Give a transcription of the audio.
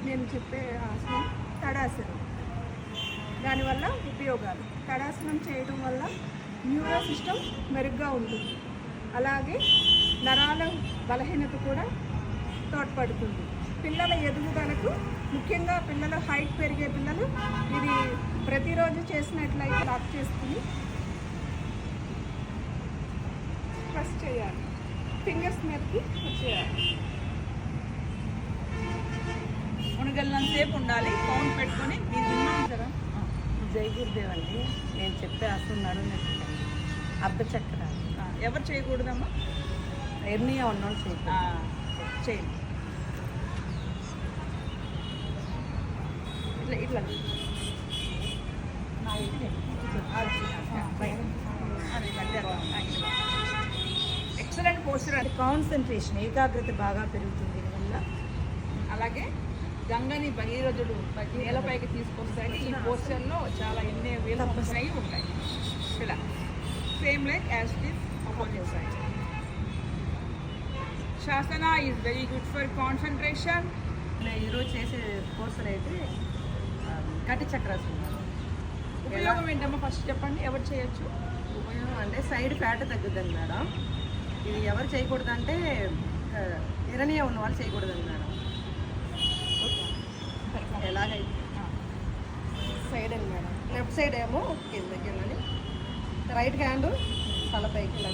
నేను చెప్పే ఆసనం తడాసనం. దానివల్ల ఉపయోగాలు: తడాసనం చేయడం వల్ల న్యూరో సిస్టమ్ మెరుగ్గా ఉంటుంది. అలాగే నరాల బలహీనత కూడా తోడ్పడుతుంది. పిల్లల ఎదుగుదలకు, ముఖ్యంగా పిల్లల హైట్ పెరిగే పిల్లలు ఇది ప్రతిరోజు చేసినట్లయితే లాక్ చేసుకుని ప్రెస్ చేయాలి. ఫింగర్స్ మీదకి వచ్చేయాలి. మునగల్లంతసేపు ఉండాలి. కౌంట్ పెట్టుకొని మీరు తిన్నారా? జై గురుదేవ్ అండి. నేను చెప్పే ఆసనం నడుము అర్ధచక్ర. ఎవరు చేయకూడదమ్మా? ఎర్నియా ఉన్నోళ్ళు చేయకూడదు. చేయండి. ఇట్లా ఇట్లా ఎక్సలెంట్ పోస్టర్. అది కాన్సన్ట్రేషన్, ఏకాగ్రత బాగా పెరుగుతుంది దీనివల్ల. అలాగే గంగని భగీరథుడు నేలపైకి తీసుకొస్తాయి. ఈ పోస్టర్లో చాలా ఎన్ని వేల ఉన్నాయి ఉంటాయి. ఇలా same like as it is opposite side. శాసన is very good for concentration. ఈరోజు చేసే పోస్టర్ అయితే కటి చక్రాసనం. ఉపయోగం ఏంటమ్మా ఫస్ట్ చెప్పండి. ఎవరు చేయొచ్చు? ఉపయోగం అంటే సైడ్ ఫ్యాట్ తగ్గుద్దండి మేడం. ఇది ఎవరు చేయకూడదు అంటే ఎరనియా ఉన్న వాళ్ళు చేయకూడదండి మేడం. ఎలాగైతే సైడ్ అండి మేడం. లెఫ్ట్ సైడ్ ఏమో కిందకి వెళ్ళాలి, రైట్ హ్యాండ్ తలపైకి ఇలా